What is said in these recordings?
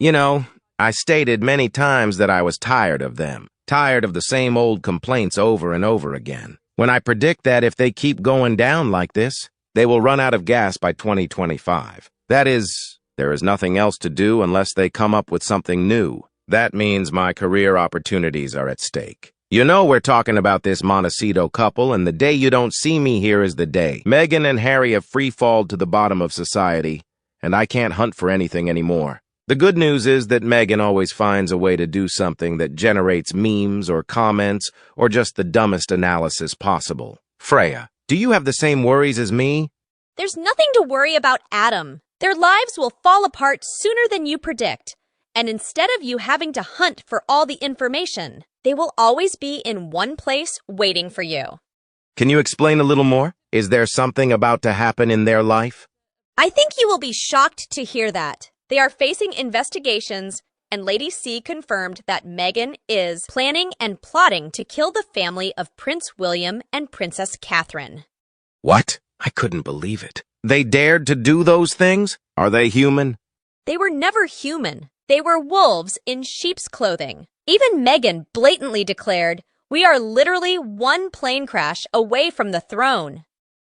You know, I stated many times that I was tired of them, tired of the same old complaints over and over again. When I predict that if they keep going down like this, they will run out of gas by 2025. That is, there is nothing else to do unless they come up with something new. That means my career opportunities are at stake. You know we're talking about this Montecito couple, and the day you don't see me here is the day. Meghan and Harry have free-falled to the bottom of society, and I can't hunt for anything anymore. The good news is that Meghan always finds a way to do something that generates memes or comments or just the dumbest analysis possible. Freya, do you have the same worries as me? There's nothing to worry about, Adam. Their lives will fall apart sooner than you predict. And instead of you having to hunt for all the information, they will always be in one place waiting for you. Can you explain a little more? Is there something about to happen in their life? I think you will be shocked to hear that. They are facing investigations, and Lady C confirmed that Meghan is planning and plotting to kill the family of Prince William and Princess Catherine. What? I couldn't believe it. They dared to do those things? Are they human? They were never human. They were wolves in sheep's clothing. Even Meghan blatantly declared, "We are literally one plane crash away from the throne."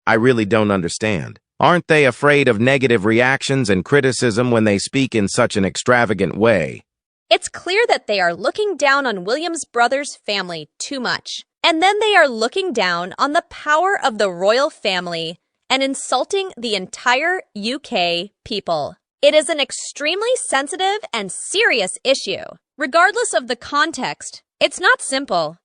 I really don't understand. Aren't they afraid of negative reactions and criticism when they speak in such an extravagant way? It's clear that they are looking down on William's brother's family too much. And then they are looking down on the power of the royal family and insulting the entire UK people. It is an extremely sensitive and serious issue. Regardless of the context, it's not simple.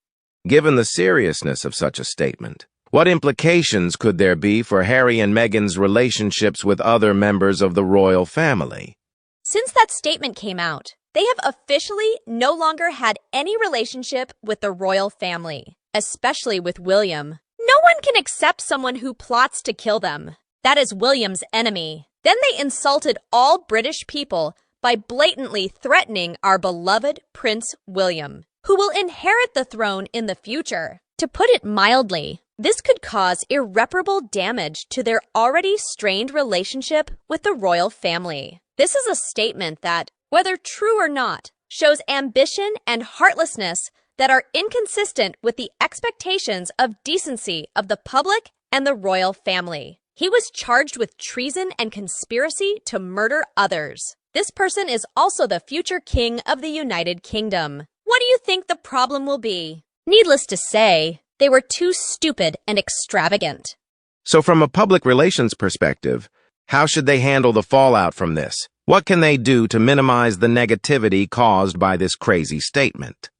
Given the seriousness of such a statement, what implications could there be for Harry and Meghan's relationships with other members of the royal family? Since that statement came out, they have officially no longer had any relationship with the royal family, especially with William. No one can accept someone who plots to kill them. That is William's enemy. Then they insulted all British people by blatantly threatening our beloved Prince William, who will inherit the throne in the future. To put it mildly, this could cause irreparable damage to their already strained relationship with the royal family. This is a statement that, whether true or not, shows ambition and heartlessness that are inconsistent with the expectations of decency of the public and the royal family. He was charged with treason and conspiracy to murder others. This person is also the future king of the United Kingdom. What do you think the problem will be? Needless to say, they were too stupid and extravagant. So from a public relations perspective, how should they handle the fallout from this? What can they do to minimize the negativity caused by this crazy statement?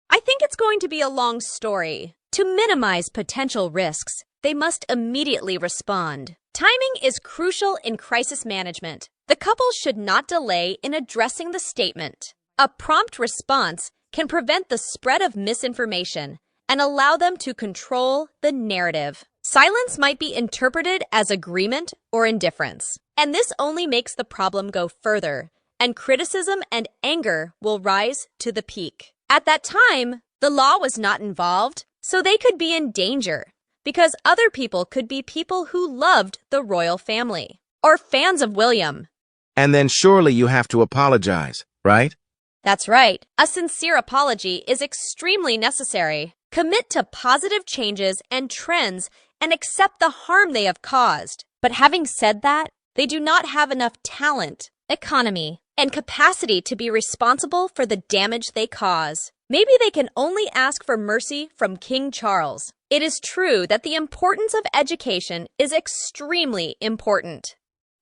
I think it's going to be a long story. To minimize potential risks, they must immediately respond. Timing is crucial in crisis management. The couple should not delay in addressing the statement. A prompt response can prevent the spread of misinformation and allow them to control the narrative. Silence might be interpreted as agreement or indifference, and this only makes the problem go further, and criticism and anger will rise to the peak. At that time, the law was not involved, so they could be in danger, because other people could be people who loved the royal family, or fans of William. And then surely you have to apologize, right? That's right. A sincere apology is extremely necessary. Commit to positive changes and trends and accept the harm they have caused. But having said that, they do not have enough talent, economy, and capacity to be responsible for the damage they cause. Maybe they can only ask for mercy from King Charles. It is true that the importance of education is extremely important.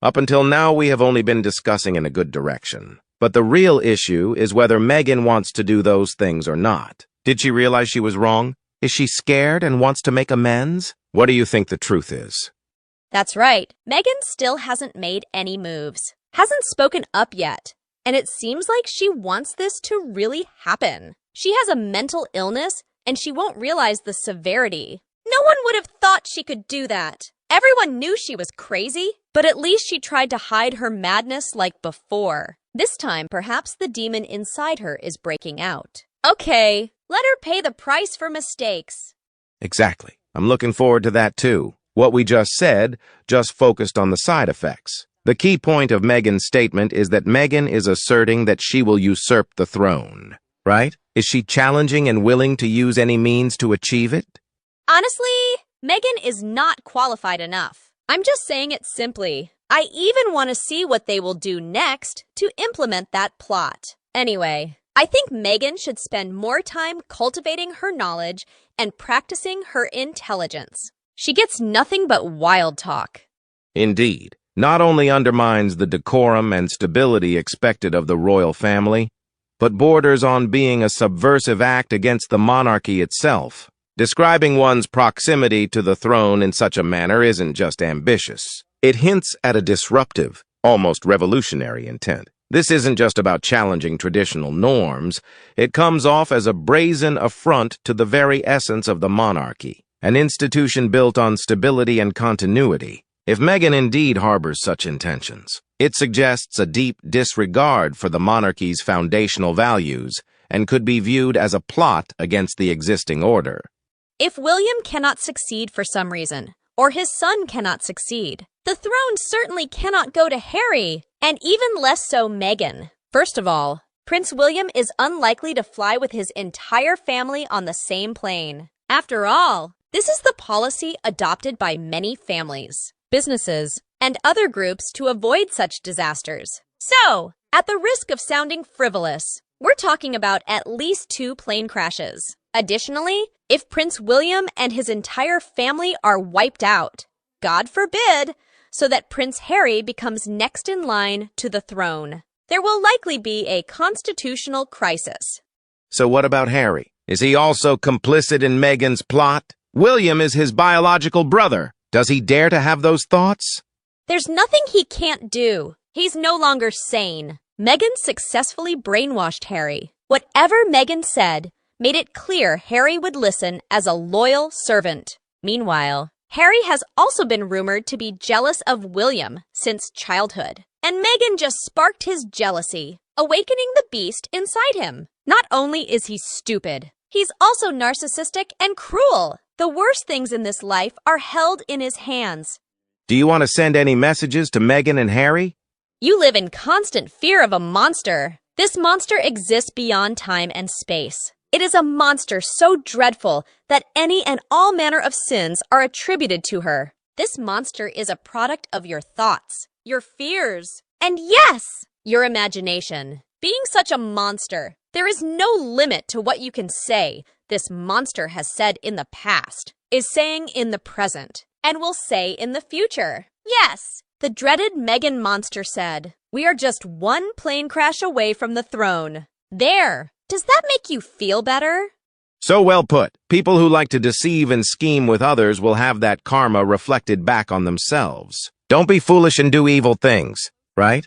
Up until now, we have only been discussing in a good direction. But the real issue is whether Meghan wants to do those things or not. Did she realize she was wrong? Is she scared and wants to make amends? What do you think the truth is? That's right. Meghan still hasn't made any moves, hasn't spoken up yet, and it seems like she wants this to really happen. She has a mental illness, and she won't realize the severity. No one would have thought she could do that. Everyone knew she was crazy, but at least she tried to hide her madness like before. This time, perhaps the demon inside her is breaking out. Okay, let her pay the price for mistakes. Exactly. I'm looking forward to that too. What we just said just focused on the side effects. The key point of Meghan's statement is that Meghan is asserting that she will usurp the throne, right? Is she challenging and willing to use any means to achieve it? Honestly, Meghan is not qualified enough. I'm just saying it simply. I even want to see what they will do next to implement that plot. Anyway, I think Meghan should spend more time cultivating her knowledge and practicing her intelligence. She gets nothing but wild talk. Indeed. Not only undermines the decorum and stability expected of the royal family, but borders on being a subversive act against the monarchy itself. Describing one's proximity to the throne in such a manner isn't just ambitious. It hints at a disruptive, almost revolutionary intent. This isn't just about challenging traditional norms. It comes off as a brazen affront to the very essence of the monarchy, an institution built on stability and continuity. If Meghan indeed harbors such intentions, it suggests a deep disregard for the monarchy's foundational values and could be viewed as a plot against the existing order. If William cannot succeed for some reason, or his son cannot succeed, the throne certainly cannot go to Harry, and even less so Meghan. First of all, Prince William is unlikely to fly with his entire family on the same plane. After all, this is the policy adopted by many families, businesses, and other groups to avoid such disasters. So, at the risk of sounding frivolous, we're talking about at least 2 plane crashes. Additionally, if Prince William and his entire family are wiped out, God forbid, so that Prince Harry becomes next in line to the throne, there will likely be a constitutional crisis. So what about Harry? Is he also complicit in Meghan's plot? William is his biological brother. Does he dare to have those thoughts? There's nothing he can't do. He's no longer sane. Meghan successfully brainwashed Harry. Whatever Meghan said made it clear Harry would listen as a loyal servant. Meanwhile, Harry has also been rumored to be jealous of William since childhood. And Meghan just sparked his jealousy, awakening the beast inside him. Not only is he stupid, he's also narcissistic and cruel. The worst things in this life are held in his hands. Do you want to send any messages to Meghan and Harry? You live in constant fear of a monster. This monster exists beyond time and space. It is a monster so dreadful that any and all manner of sins are attributed to her. This monster is a product of your thoughts, your fears, and yes, your imagination. Being such a monster, there is no limit to what you can say this monster has said in the past, is saying in the present, and will say in the future. Yes, the dreaded Meghan monster said, "We are just one plane crash away from the throne." There. Does that make you feel better? So well put. People who like to deceive and scheme with others will have that karma reflected back on themselves. Don't be foolish and do evil things, right?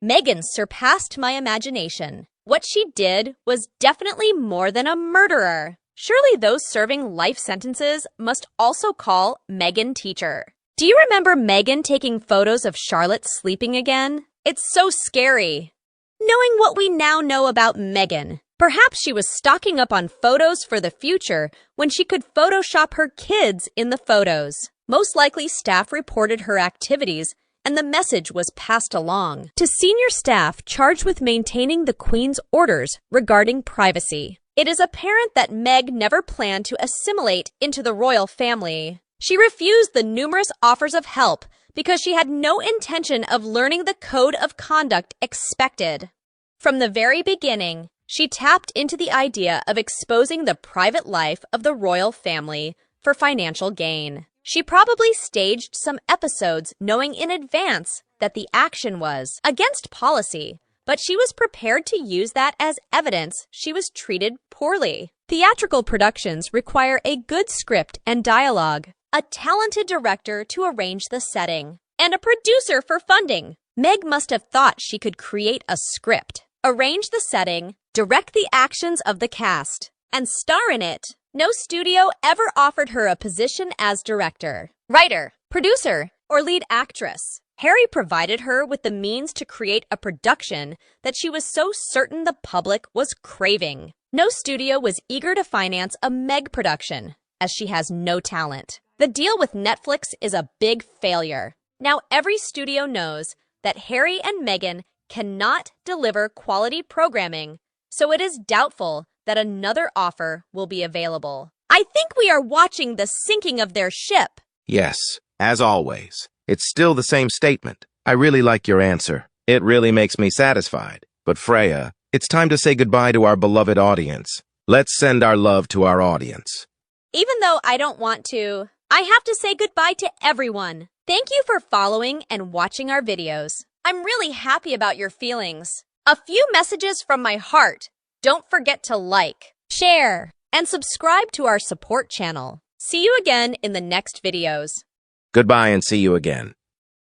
Meghan surpassed my imagination. What she did was definitely more than a murderer. Surely those serving life sentences must also call Meghan teacher. Do you remember Meghan taking photos of Charlotte sleeping again? It's so scary. Knowing what we now know about Meghan, perhaps she was stocking up on photos for the future when she could Photoshop her kids in the photos. Most likely staff reported her activities and the message was passed along to senior staff charged with maintaining the Queen's orders regarding privacy. It is apparent that Meg never planned to assimilate into the royal family. She refused the numerous offers of help because she had no intention of learning the code of conduct expected. From the very beginning, she tapped into the idea of exposing the private life of the royal family for financial gain. She probably staged some episodes knowing in advance that the action was against policy, but she was prepared to use that as evidence she was treated poorly. Theatrical productions require a good script and dialogue, a talented director to arrange the setting, and a producer for funding. Meg must have thought she could create a script, arrange the setting, direct the actions of the cast, and star in it. No studio ever offered her a position as director, writer, producer, or lead actress. Harry provided her with the means to create a production that she was so certain the public was craving. No studio was eager to finance a Meg production, as she has no talent. The deal with Netflix is a big failure. Now every studio knows that Harry and Meghan cannot deliver quality programming, so it is doubtful that another offer will be available. I think we are watching the sinking of their ship. Yes, as always. It's still the same statement. I really like your answer. It really makes me satisfied. But Freya, it's time to say goodbye to our beloved audience. Let's send our love to our audience. Even though I don't want to, I have to say goodbye to everyone. Thank you for following and watching our videos. I'm really happy about your feelings. A few messages from my heart. Don't forget to like, share, and subscribe to our support channel. See you again in the next videos. Goodbye and see you again.